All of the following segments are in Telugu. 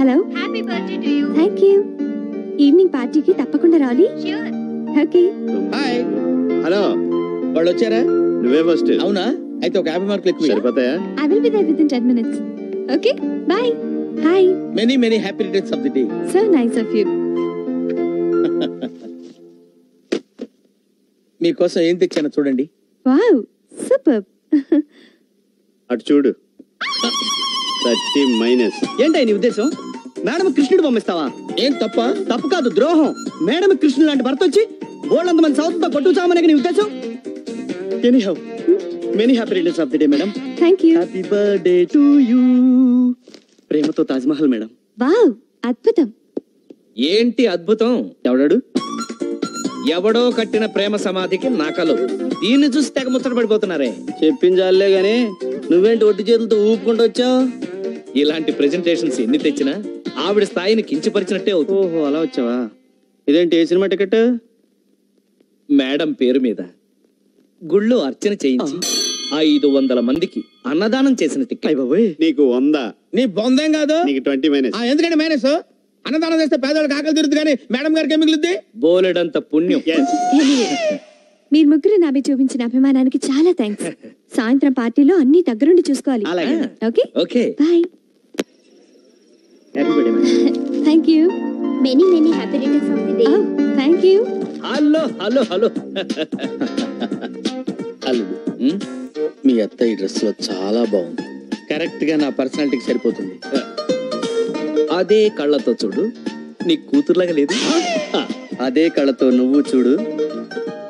Hello. Happy birthday to you. Thank you. Evening పార్టీకి తప్పకుండా రావాలి. ష్యూర్. ఓకే. హాయ్. హలో, వాళ్ళు వచ్చారా? నువ్వే ఫస్ట్. అవునా? అయితే ఒక 50 మార్కులు ఎక్కువ. సరిపోతాయా? I will be there within 10 minutes. Okay? Bye. Hi. Many happy returns of the day. So nice of you. మీకోసం ఏం తెచ్చానో చూడండి. Wow. Superb. అటు చూడు. 30 మైనస్. ఏంటో నీ ఉద్దేశం? మేడం కృష్ణుడు పంపిస్తావా? ఏం తప్ప? తప్పు కాదు, ద్రోహం. మేడం కృష్ణుడు లాంటి భర్త వచ్చి బోల్డ్ మంది సౌత్తో కొట్టు చామనే నీ ఉద్దేశం? Anyhow, many happy returns of the day madam. Thank you. Happy birthday to you. ప్రేమతో తాజ్ మహల్ మేడం. Wow. అద్భుతం. ఏంటి అద్భుతం? ఎవడాడు? ఎవడో కట్టిన ప్రేమ సమాధికి నకలు. దీన్ని చూసి తెగ ముచ్చట పడిపోతున్నారే. చెప్పించాలే గాని నువ్వేంటి ఒట్టి చేతులతో ఊపుకుంటూ వచ్చావు? ఇలాంటి ప్రెజెంటేషన్స్ ఎన్ని తెచ్చినా ఆవిడ స్థాయిని కించపరిచినట్టే అవుతుంది. ఓహో, అలా వచ్చావా? ఇదేంటి ఏ సినిమా టికెట్? మేడం పేరు మీద గుళ్ళో అర్చన చేయించి 500 మందికి అన్నదానం చేసిన టిక్కెట్. అయ్య బాబోయ్. నీకు 100. నీ బొందేం కాదు. నీకు 20 మైనస్. ఎందుకంటే మైనస్ అన్నదానం చేస్తే పేదవాళ్ళకి ఆకలి తీరుతుంది కానీ మేడం గారికి ఏం మిగులుద్ది? బోలెడంత పుణ్యం. Anyway, మీరు ముగ్గురు నా మీద చూపించిన అభిమానానికి చాలా థ్యాంక్స్. సాయంత్రం పార్టీలో అన్ని దగ్గరుండి చూసుకోవాలి. అలాగే. Okay. Okay. Bye. Happy birthday madam. Thank you. Many happy returns of the day. Thank you. Hello hello hello. అల్లుడు, మీ అత్త ఈ డ్రెస్ లో చాలా బాగుంది. కరెక్ట్ గా నా పర్సనాలిటీకి సరిపోతుంది. అదే కళ్ళతో చూడు, నీ కూతురులాగా లేదు. అదే కళ్ళతో నువ్వు చూడు,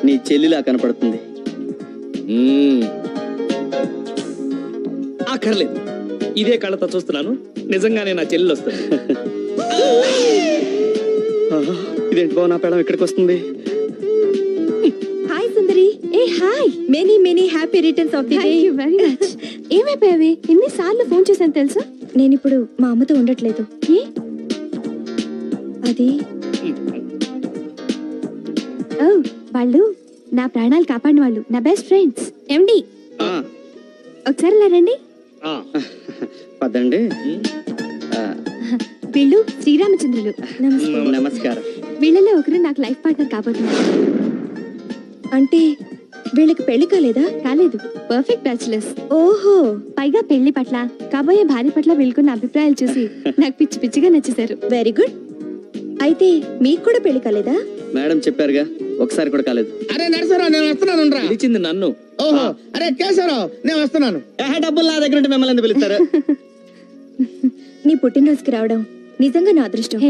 నీ చెల్లిలా కనపడుతుంది. అక్కర్లేదు, ఇదే కళ్ళతో చూస్తున్నాను. నిజంగానే నా చెల్లెలు వస్తుంది. ఇదేంటి బావ, నా పేడం ఇక్కడికి వస్తుంది? Hi Sundari. Hey hi. Many happy returns of the day. Thank you very much. ఏమైపోయావే? ఎన్నిసార్లు ఫోన్ చేశాను తెలుసా? నేను ఇప్పుడు మా అమ్మతో ఉండట్లేదు. ఏ? అది ఓ, వాళ్ళు నా ప్రాణాలు కాపాడిన వాళ్ళు, నా బెస్ట్ ఫ్రెండ్స్. ఎండి, ఒకసారి ఇలా రండి. పదండి. వీళ్ళు శ్రీరామచంద్రులు. నమస్కారం. వీళ్ళలో ఒకరు నాకు లైఫ్ పార్ట్నర్ కాబోతున్నారు. అంటే వీళ్ళకి పెళ్లి కాలేదా? కాలేదు, పర్ఫెక్ట్ బ్యాచులర్స్. ఓహో, పైగా పెళ్లి పట్ల, కాబోయే భార్య పట్ల వీళ్ళకున్న అభిప్రాయాలు చూసి నాకు పిచ్చి పిచ్చిగా నచ్చేశారు. Very good. అయితే మీకు కూడా పెళ్లి కాలేదా? మేడం చెప్పారుగా, ఒకసారి కూడా కాలేదు. అరే నరసరావు, నేను వస్తున్నాను. పిలిచింది నన్ను. ఓహో, అరే కేశవరావు, నేను వస్తున్నాను. డబ్బులు నా దగ్గర ఉంటే మిమ్మల్ని ఎందుకు పిలుస్తారు? నీ పుట్టినరోజుకి రావడం నిజంగా నా అదృష్టం.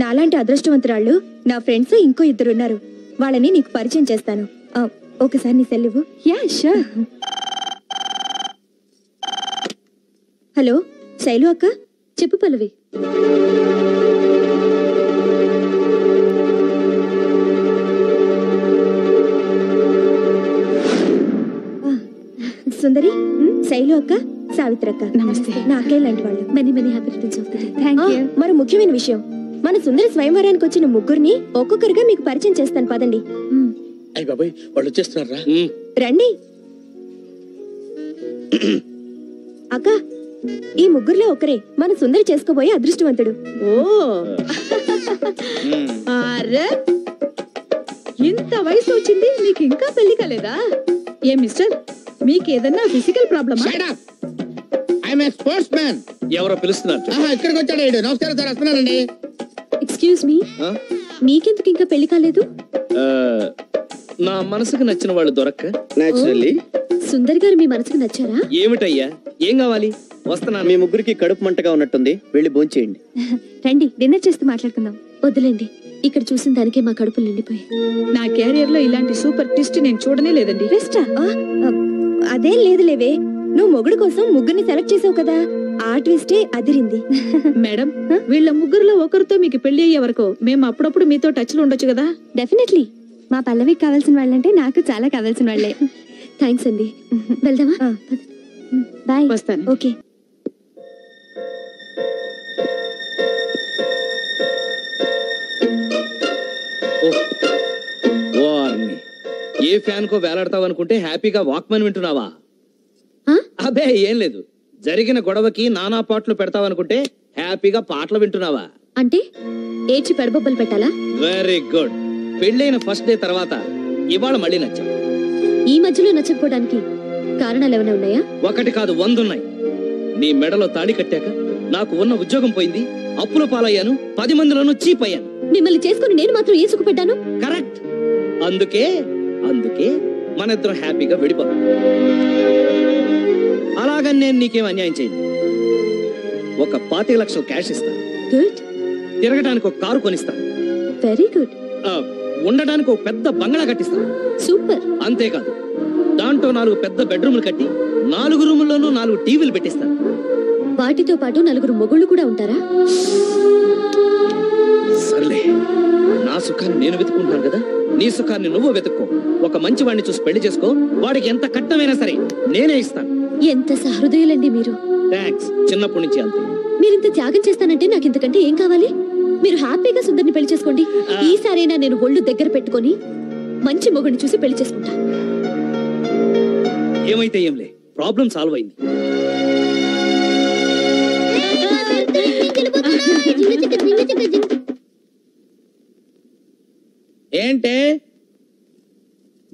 నాలాంటి అదృష్టవంతురాళ్ళు నా ఫ్రెండ్స్ ఇంకో 2 ఉన్నారు. వాళ్ళని నీకు పరిచయం చేస్తాను. ఒకసారి నీ సెల్ ఇవ్వు. Yeah sure. హలో శైలు అక్క. చెప్పు పల్లవి. సుందరి, శైలు అక్క, సావిత్రక్క. నమస్తే. నా అక్కయ్య లాంటి వాళ్ళు. Many happy returns of the day. Thank you. మరి ముఖ్యమైన విషయం, మన సుందరి స్వయంవరానికి వచ్చిన ముగ్గురిని ఒక్కొక్కరుగా మీకు పరిచయం చేస్తాను. పదండి. అయ్య బాబాయ్, వాళ్ళు వచ్చేస్తున్నారా? రండి. అక్క, ఈ ముగ్గురులో ఒకరే మన సుందరి చేసుకోబోయే అదృష్టవంతుడు. ఓ అరే, ఇంత వయసు వచ్చింది, మీకు ఇంకా పెళ్లి కాలేదా? ఏ మిస్టర్, మీకు ఏదన్నా ఫిజికల్ ప్రాబ్లమా? I'm a sports man. ఎవరో పిలుస్తున్నారు. ఇక్కడికి వచ్చాడు. నమస్కారం సార్, వస్తున్నానండి. ఎక్స్క్యూజ్ మీ, మీకెందుకు ఇంకా పెళ్లి కాలేదు? నా మనసుకు నచ్చిన వాళ్ళు దొరక్క. నేచురల్లీ. సుందరి గారు మీ మనసుకు నచ్చారా? ఏమిటయ్యా, ఏం కావాలి? వస్తున్నాను. మీ ముగ్గురికి కడుపు మంటగా ఉన్నట్టుంది, వెళ్ళి భోంచేయండి. రండి, డిన్నర్ చేస్తూ మాట్లాడుకుందాం. వద్దులేండి, ఇక్కడ చూసిన దానికే మా కడుపులు నిండిపోయి. నా కెరియర్ లో ఇలాంటి సూపర్ ట్విస్ట్ నేను చూడనే లేదండి. ట్విస్టా? అదేం లేదులేవే, నువ్వు మొగుడు కోసం ముగ్గురిని సెలెక్ట్ చేసావు కదా, ఆ ట్విస్టే అదిరింది. మేడం, వీళ్ళ ముగ్గురులో ఒకరితో మీకు పెళ్లి అయ్యే వరకు మేము అప్పుడప్పుడు మీతో టచ్ లో ఉండొచ్చు కదా? డెఫినెట్లీ. మా పల్లవికి కావాల్సిన వాళ్ళంటే నాకు చాలా కావాల్సిన వాళ్ళే. థ్యాంక్స్ అండి. వెళ్దామా? బాయ్. వస్తాను. ఓకే. ఏ ఫ్యాన్ కో వేలాడతావు అనుకుంటే హ్యాపీగా వాక్మన్ వింటున్నావా? అబే ఏం లేదు, జరిగిన గొడవకి నానా పాటలు పెడతావనుకుంటే హ్యాపీగా పాటలు వింటున్నావా? అంటే ఏడ్చి పెడబొబ్బలు పెట్టాలా? Very good. పెళ్ళైన ఫస్ట్ డే తర్వాత ఇవాళ మళ్ళీ నచ్చావు. ఈ మధ్యలో నచ్చకపోవడానికి కారణాలు ఏమైనా ఉన్నాయా? ఒకటి కాదు 100 ఉన్నాయి. నీ మెడలో తాళి కట్టాక నాకు ఉన్న ఉద్యోగం పోయింది, అప్పుల పాలయ్యాను, 10 మందిలోనూ చీప్ అయ్యాను. మిమ్మల్ని చేసుకుని నేను మాత్రం ఏ సుఖపెట్టాను? కరెక్ట్. అందుకే మన ఇద్దరం హ్యాపీగా విడిపోతాం. అలాగని నేను నీకేం అన్యాయం చేయను. ఒక 25 లక్షలు క్యాష్ ఇస్తాను, గుడ్, తిరగడానికి ఒక కారు కొనిస్తాను, వెరీ గుడ్, ఉండడానికి ఒక పెద్ద బంగ్లా కట్టిస్తాను. సూపర్. అంతేకాదు, దాంట్లో 4 పెద్ద బెడ్రూమ్లు కట్టి 4 రూముల్లోనూ 4 టీవీలు పెట్టిస్తాను. వాటితో పాటు 4 మొగుళ్ళు కూడా ఉంటారా? సర్లే, నా సుఖాన్ని నేను వెతుకుంటున్నాను కదా, నీ సుఖాన్ని నువ్వు వెతుక్కో. ఒక మంచి వాడిని చూసి పెళ్లి చేసుకో, వాడికి ఎంత కట్నమైనా సరే నేనే ఇస్తాను. ఎంత సహృదయులండి మీరు. థాంక్స్. చిన్నప్పటి నుంచి అంతే. మీరింత త్యాగం చేస్తానంటే నాకు ఇంతకంటే ఏం కావాలి? మీరు హ్యాపీగా సుందర్ని పెళ్లి చేసుకోండి. ఈసారైనా నేను ఒళ్ళు దగ్గర పెట్టుకొని మంచి మొగుడిని చూసి పెళ్లి చేసుకుంటా. ఏమైతే ఏంలే, ప్రాబ్లం సాల్వ్ అయింది. ఏంటే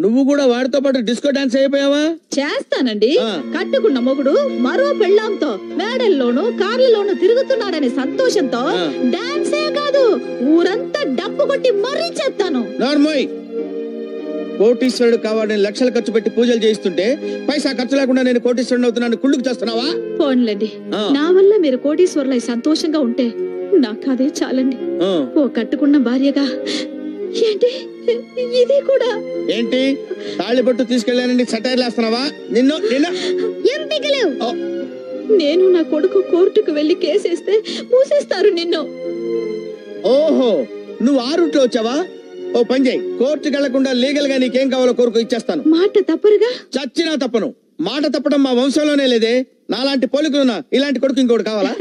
నువ్వు కూడా వాడితో పాటు డిస్కో డాన్స్ అయిపోయావా? చేస్తానండి. ఆ. కట్టుకున్న మొగుడు మరో పెళ్ళాంతో మేడల్లోనూ కార్లలోనూ తిరుగుతున్నాడనే సంతోషంతో ఆ. డాన్సే కాదు, ఊరంతా డప్పు కొట్టి మరీ చేస్తాను. నార్మోయ్, కోటీశ్వరుడు కావాలని లక్షలు ఖర్చు పెట్టి పూజలు చేయిస్తుంటే పైసా ఖర్చు లేకుండా నేను కోటీశ్వరుడు అవుతున్నాను కుళ్ళుకు చేస్తున్నావా? పోన్లేండి, ఆ. నా వల్ల మీరు కోటీశ్వరులై సంతోషంగా ఉంటే నాకు అదే చాలండి. ఓ కట్టుకున్న భార్యగా ఏంటి ఇది కూడా? ఏంటి తాళిబొట్టు తీసుకెళ్ళానని సెటైర్లు వేస్తున్నావా? నిన్ను నేను నా కొడుకు కోర్టుకు వెళ్లి కేసేస్తే మూసేస్తారు నిన్ను. ఓహో, నువ్వు ఆ రూట్లో వచ్చావా? ఓ పని చేయి, కోర్టుకి వెళ్లకుండా లీగల్ గా నీకేం కావాలో కోరుకు ఇచ్చేస్తాను. మాట తప్పరుగా? చచ్చినా తప్పను. మాట తప్పడం మా వంశంలోనే లేదే. నాలాంటి పోలికలున్నా ఇలాంటి కొడుకు ఇంకోటి కావాలా?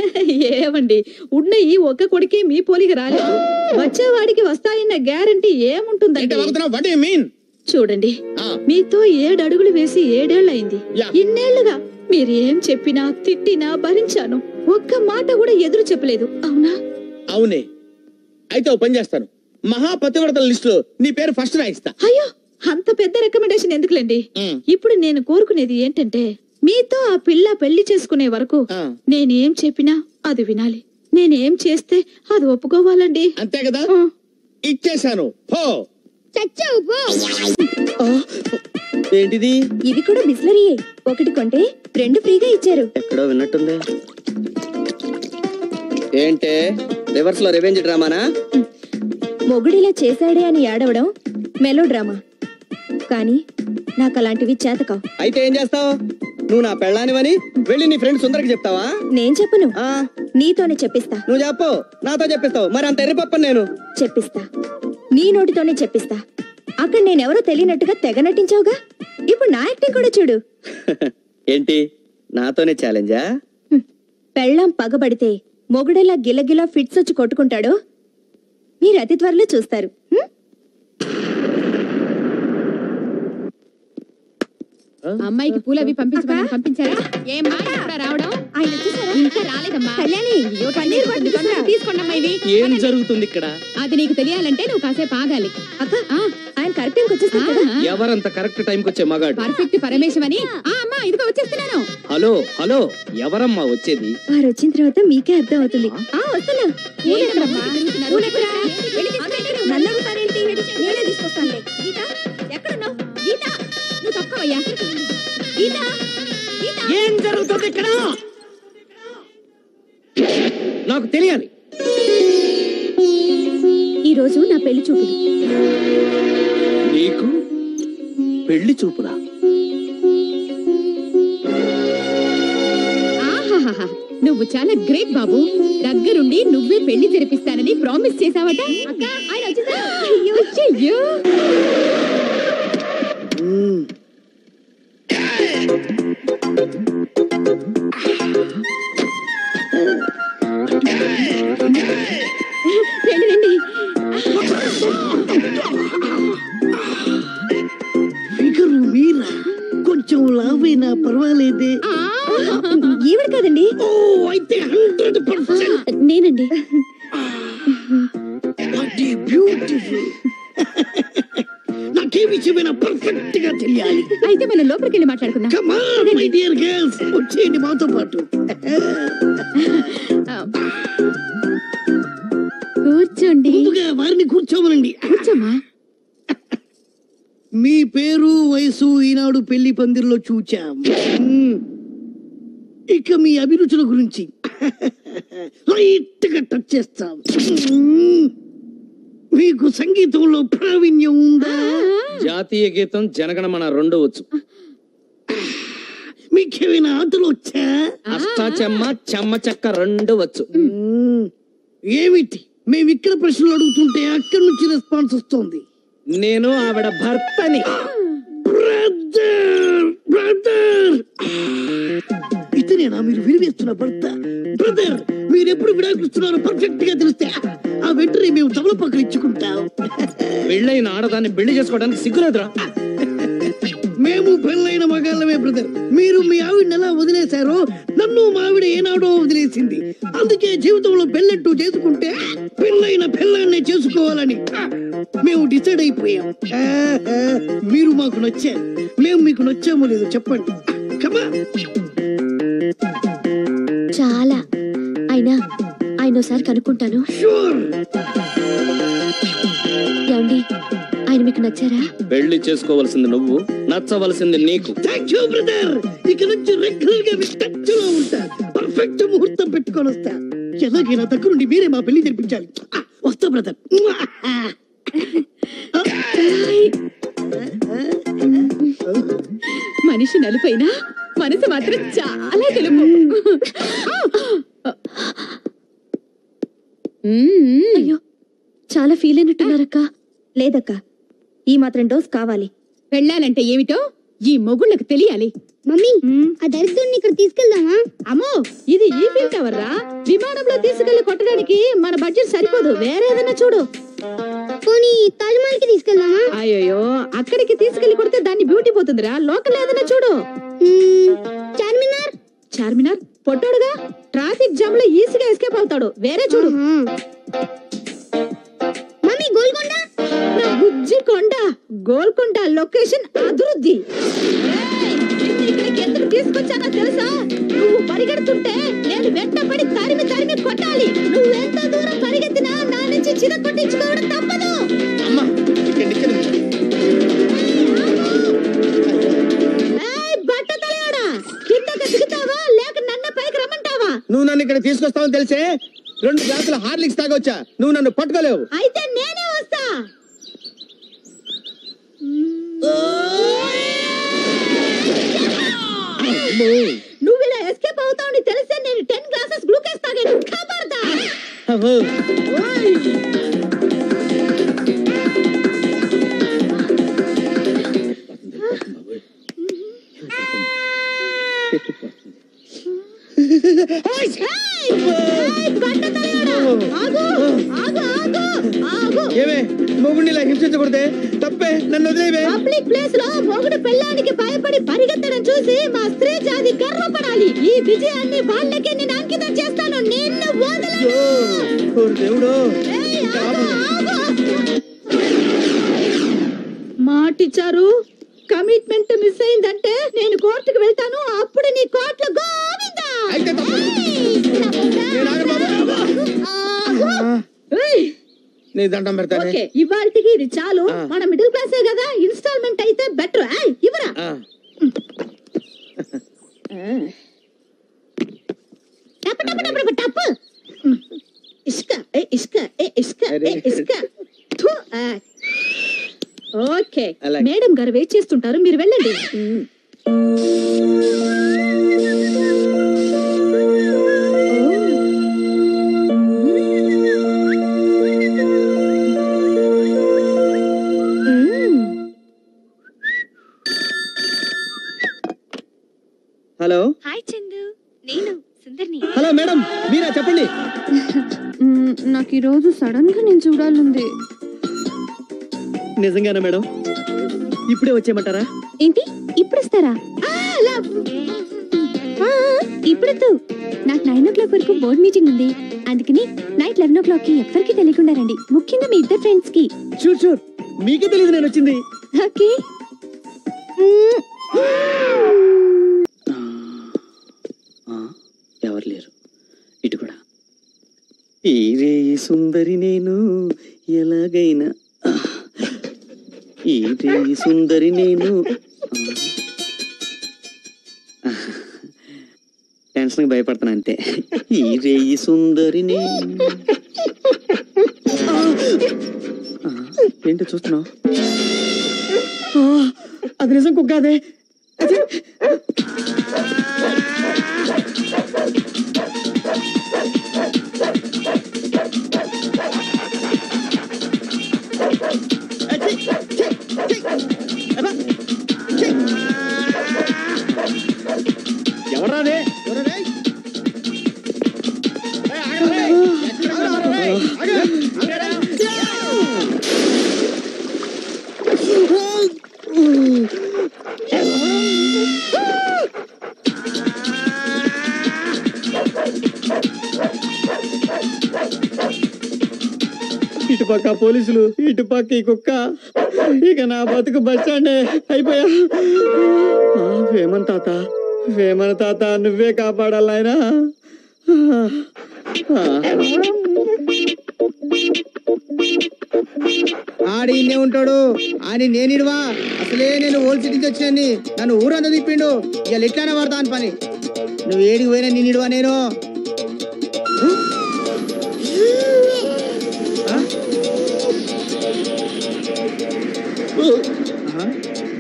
ఏమండి, ఉన్న ఈ ఒక్క కొడుకే మీ పోలిక రాలేదు, వచ్చేవాడికి వస్తాయన్న గ్యారంటీ ఏముంటుందండి? What you mean? చూడండి, మీతో 7 అడుగులు వేసి 7 ఏళ్లయింది. యా. ఇన్నేళ్లుగా మీరేం చెప్పినా తిట్టినా భరించాను. ఒక్క మాట కూడా ఎదురు చెప్పలేదు, అవునా? అవునే. అయితే ఓ పని చేస్తాను, మహాపతివ్రతల లిస్ట్ లో నీ పేరు ఫస్ట్ రాయిస్తా. అయ్యో, అంత పెద్ద రికమెండేషన్ ఎందుకులేండి. మ్. ఇప్పుడు నేను కోరుకునేది ఏంటంటే, మీతో ఆ పిల్ల పెళ్లి చేసుకునే వరకు ఆ. నేనేం చెప్పినా అది వినాలి, నేనేం చేస్తే అది ఒప్పుకోవాలండి. అంతే కదా? ఆ. ఇచ్చేశాను. పో. చచ్చావు పో. ఏంటిది? ఇవి కూడా బిస్లరీయే. ఒకటి కొంటే 2 ఫ్రీగా ఇచ్చారు. ఎక్కడో విన్నట్టుంది. ఏంటే రివర్స్ లో రివెంజ్ డ్రామానా? మొగుడిలా చేశాడే అని ఏడవడం మెలో డ్రామా. కానీ నాకు అలాంటివి చేతకావు. అయితే ఏం చేస్తావు? నువ్వు నా పెళ్ళానివని వెళ్ళి నీ ఫ్రెండ్ సుందరికి చెప్తావా? నేను చెప్పను, ఆ, నీతోనే చెప్పిస్తా. నువ్వు చెప్పు, నాతో చెప్పిస్తావు. మరి అంత ఎర్రిపప్పని నేను చెప్పిస్తా, నీ నోటితోనే చెప్పిస్తా. అక్కడ నేనెవరో తెలియనట్టుగా తెగ నటించావుగా, ఇప్పుడు నా యాక్టింగ్ కూడా చూడు. ఏంటి నాతోనే ఛాలెంజా? పెళ్ళాం పగబడితే మొగుడెలా గిలగిలా ఫిట్స్ వచ్చి కొట్టుకుంటాడో మీరు అతి త్వరలో చూస్తారు. అమ్మాయికి పూలు అవి పంపించారా? ఏమ్మా ఎప్పుడా రావడం? ఆయన వచ్చేసారా? ఇంకా రాలేదమ్మా. కళ్యాణి, అయ్యో, పన్నీర్ పట్టు తొందరగా తీసుకోండమ్మా ఇవి. ఏం జరుగుతుంది ఇక్కడ? అది నీకు తెలియాలంటే నువ్వు కాసేపు ఆగాలి. అక్క, ఆయన కరెక్ట్ టైంకి వచ్చేస్తారు కదా. ఎవరంత కరెక్ట్ టైంకి వచ్చే మగాడు? పర్ఫెక్ట్ పరమేశమని. అమ్మా ఇదిగో వచ్చేస్తున్నాను. హలో హలో, ఎవరమ్మా వచ్చేది? వారు వచ్చిన తర్వాత మీకే అర్థం అవుతుంది. వస్తున్నా. ఏంటమ్మా తిరుగుతున్నారు? పూలెక్కడా? వెళ్ళి తీసుకురండి. నన్ను అడుగుతారేంటి? నేనే తీసుకొస్తానులే. గీత, ఎక్కడున్నావు? గీత నువ్వు తప్పవయ్యా. గీత, గీత. ఏం జరుగుతుంది ఇక్కడ? నాకు తెలియాలి. ఈ రోజు నా పెళ్లి చూపులు. నీకు పెళ్లి చూపులా? ఆహాహాహా, నువ్వు చాలా గ్రేట్ బాబు. దగ్గరుండి నువ్వే పెళ్లి జరిపిస్తానని ప్రామిస్ చేసావట. అక్క ఆయన వచ్చేసారు. అయ్యో రండి రండి. ఫిగరు మీరా కొంచెం లావైనా పర్వాలేదే. ఈవిడ కదండి. ఓ అయితే 100% నేనండి. బ్యూటిఫుల్. నాకే విషయమైనా పర్ఫెక్ట్ గా తెలియాలి. అయితే మనం లోపలికి వెళ్ళి మాట్లాడుకుందాం. Come on, my dear girls, వచ్చేయండి మాతో పాటు. కూర్చోండి. ముందుగా వారిని కూర్చోమనండి. కూర్చోమ్మా. మీ పేరు వయసు ఈనాడు పెళ్లి పందిరిలో చూచాం. ఇక మీ అభిరుచుల గురించి లైట్ గా టచ్ చేస్తాం. మీకు సంగీతంలో ప్రావీణ్యం ఉందా? జాతీయ గీతం జనగణమన 2 వచ్చు. మీకేమైనా ఆటలు వచ్చా? అష్టాచెమ్మ చెమ్మ చెక్క 2 వచ్చు. ఏమిటి మేము ఇక్కడ ప్రశ్నలు అడుగుతుంటే అక్కడి నుంచి రెస్పాన్స్ వస్తుంది. నేను ఆవిడ భర్తని. బ్రదర్ బ్రదర్ ఇతనేనా మీరు విరివేస్తున్న భర్త? బ్రదర్ మీరు ఎప్పుడు విడాకులుస్తున్నారో పర్ఫెక్ట్ గా తెలిస్తే ఆ వెంటనే మేము తమలపాకులు ఇచ్చుకుంటాం. పెళ్ళైన ఆడదాన్ని పెళ్లి చేసుకోవడానికి సిగ్గులేదురా? మేము పెళ్ళైన మగాళ్ళమే బ్రదర్. మీరు మీ ఆవిడని ఎలా వదిలేశారో నన్ను మా ఆవిడ ఏనాడో వదిలేసింది. అందుకే జీవితంలో పెళ్ళట్టు చేసుకుంటే పెళ్ళైన పెళ్ళాన్నే చేసుకోవాలని మేము డిసైడ్ అయిపోయాం. మీరు మాకు నచ్చారు, మేము మీకు నచ్చామో లేదో చెప్పండి. కమా చాలా. అయినా ఆయన ఒకసారి కనుక్కుంటాను. షూర్. ఏమండి, ఆయన మీకు నచ్చారా? పెళ్లి చేసుకోవలసింది నువ్వు, నచ్చవలసింది నీకు. Thank you brother. ఇక నుంచి రెగ్యులర్ గా మీ టచ్ లో ఉంటా. పర్ఫెక్ట్ ముహూర్తం పెట్టుకొని వస్తా. ఎలాగైనా దగ్గరుండి మీరే మా పెళ్లి జరిపించాలి. వస్తా బ్రదర్. మనిషి నలుపైనా మనసు మాత్రం చాలా తెలుపు. అయ్యో, చాలా ఫీల్ అయినట్టున్నారక్క. లేదక్క, ఈ మాత్రం డోస్ కావాలి. పెళ్ళాలంటే ఏమిటో ఈ మొగుళ్ళకు తెలియాలి. మమ్మీ ఆ దరిద్రుడిని ఇక్కడ తీసుకెళ్దామా? అమ్మో, ఇది ఈఫిల్ టవర్ రా. విమానంలో తీసుకెళ్లి కొట్టడానికి మన బడ్జెట్ సరిపోదు. వేరే ఏదైనా చూడు. పోనీ తాజ్ మహల్ కి తీసుకెళ్దామా? అయ్యో, అక్కడికి తీసుకెళ్లి కొడితే దాన్ని బ్యూటీ పోతుందిరా. లోకల్ ఏదైనా చూడు. చార్మినార్. చార్మినార్ పొట్టోడుగా ట్రాఫిక్ జామ్ లో ఈజీగా ఎస్కేప్ అవుతాడు. వేరే చూడు. మమ్మీ గోల్కొండ. నా బుజ్జి కొండ. గోల్కొండ లొకేషన్ అభివృద్ధి. ఇక్కడికి ఎందుకు తీసుకొచ్చానో తెలుసా? నువ్వు పరిగెడుతుంటే నేను వెంటపడి తరిమి తరిమి కొట్టాలి. నువ్వు ఎంత దూరం పరిగెత్తినా నా నుంచి చిర కొట్టించుకోవడం తప్పదు. బట్ట తలయాడా, కిందకి దిగుతావా లేక నన్ను పైకి రమ్మంటావా? నువ్వు నన్ను ఇక్కడ తీసుకొస్తావని తెలిసే 2 గ్లాసుల హార్లిక్స్ తాగొచ్చా. నువ్వు నన్ను పట్టుకోలేవు. అయితే నేనే వస్తా. నువ్వు ఇలా ఎస్కేప్ అవుతావని తెలిసే నేను 10 గ్లాసెస్ గ్లూకోజ్ తాగాను. ఖబర్దార్. ఓయ్. ఏమే మొగుడిని ఇలా హింసించకూడదే. తప్పే, నన్ను వదిలేవే. పబ్లిక్ ప్లేస్ లో మొగుడు పెళ్ళానికి భయపడి పరిగెత్తడం చూసి మా స్త్రీ జాతి గర్వపడాలి. ఈ విజయాన్ని వాళ్ళకి నేను అంకితం చేస్తాను. నిన్ను వదలను. దేవుడు. ఏయ్, ఆగు, ఆగు. మాటిచ్చారు. కమిట్మెంట్ మిస్ అయిందంటే నేను కోర్టుకు వెళ్తాను. అప్పుడు నీ కోర్టులో గోవిందా. అయితే తప్పు. నేను ఆగను బాబు. ఏయ్. నీ దండం పెడతానే. ఓకే, ఇవాల్టికి ఇది చాలు. మన మిడిల్ క్లాసే కదా, ఇన్స్టాల్మెంట్ అయితే బెటర్. ఇవరా టప్ ఇసుక ఇసుక ఇసుక ఇసుక. ఓకే, మేడం గారు వెయిట్ చేస్తుంటారు, మీరు వెళ్ళండి. హలో. హాయ్ చందు, నేను సుందర్ని. హలో మేడం, మీరా? చెప్పండి. నాకు ఈ రోజు సడన్ గా నేను చూడాలంది. నిజంగానా మేడం? ఇప్పుడే వచ్చేయమంటారా? ఏంటి, ఇప్పుడు ఇస్తారా? ఇప్పుడు నాకు 9 o'clock వరకు బోర్డ్ మీటింగ్ ఉంది. అందుకని నైట్ 11 o'clock కి ఎవ్వరికి తెలియకుండా రండి, ముఖ్యంగా మీ ఇద్దరు ఫ్రెండ్స్ కి. షూర్ మీకే తెలియదు నేను వచ్చింది. ఓకే. ఎవరు లేరు ఇటు కూడా. ఈ రే సుందరి నేను ఎలాగైనా, ఈ రే సుందరి నేను. టెన్షన్ భయపడతాను అంతే. ఈ రే సుందరి నేను. ఏంటో చూస్తున్నావు? అది నిజం కుక్క అదే. ఎవరాదే? ఇటుపక్క పోలీసులు, ఇటుపక్క ఈ కుక్క. ఇక నా బతుకు బస్ స్టాండే అయిపోయా. వేమన తాత నువ్వే కాపాడాలి నాయనా. ఆడినే ఉంటాడు అని నేనిడవా. అసలే నేను ఓల్డ్ సిటీ నుంచి వచ్చాను, నన్ను ఊరంతా తిప్పిండు. ఇక ఎట్లానే పడతా అని పని. నువ్వు ఏడికి పోయినా నేనిడవా. నేను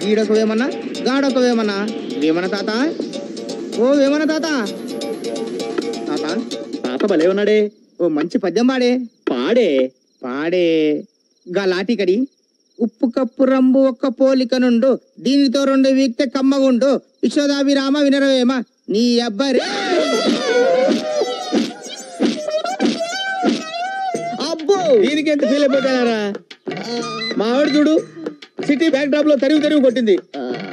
గీడొకవేమన్నా గాడొకవేమన్నా. వేమన తాత, ఓ వేమన తాత. తాత తాత భలే ఉన్నాడే. ఓ మంచి పద్యం పాడే. పాడే గా లాటికడి. ఉప్పు కప్పు రంబు ఒక్క పోలిక నుండు, దీనితో 2 వీక్తే కమ్మగుండు. యశోదాభిరామ వినరవేమ నీ అబ్బరే. అబ్బో దీనికి ఎంత ఫీల్ అయిపోతారా? మా ఆవిడ చూడు, సిటీ బ్యాక్ డ్రాప్ లో తరివి కొట్టింది.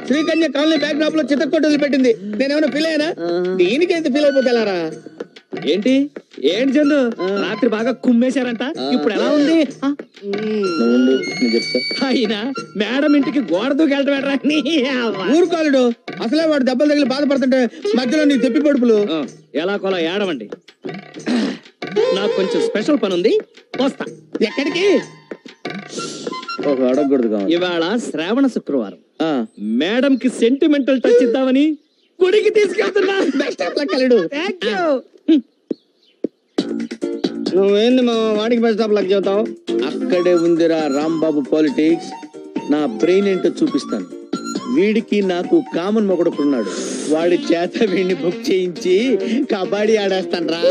శ్రీకన్య కాలనీ బ్యాక్ డ్రాప్ లో చిత్తకొట్టలు పెట్టింది. నేనేమైనా ఫీల్ అయ్యానా? దీనికి ఎంత ఫీల్ అయిపోతారా? ఏంటి చందు, రాత్రి బాగా కుమ్మేశారంట, ఇప్పుడు ఎలా ఉంది? అయినా మేడం ఇంటికి గోడ దూకెళ్ళటం. ఊరుకోలేడు, అసలే వాడు దెబ్బలు తగిలి బాధపడుతుంటే మధ్యలో నీ తెప్పి పడుపులు. ఎలా కొలా ఏడవండి. నాకు కొంచెం స్పెషల్ పని ఉంది, వస్తా. ఎక్కడికి? అడగకూడదు. ఇవాళ శ్రావణ శుక్రవారం, మేడం కి సెంటిమెంటల్ టచ్ ఇద్దామని గుడికి తీసుకెళ్తున్నా. నువ్వేంది మా వాడికి బెస్ట్ ఆఫ్ లక్ చెబుతావు? అక్కడే ఉందిరా రాంబాబు పాలిటిక్స్. నా బ్రెయిన్ ఏంటో చూపిస్తాను. వీడికి నాకు కామన్ మొగడుకున్నాడు. వాడి చేత వీడిని బుక్ చేయించి కబడ్డీ ఆడేస్తాను రా.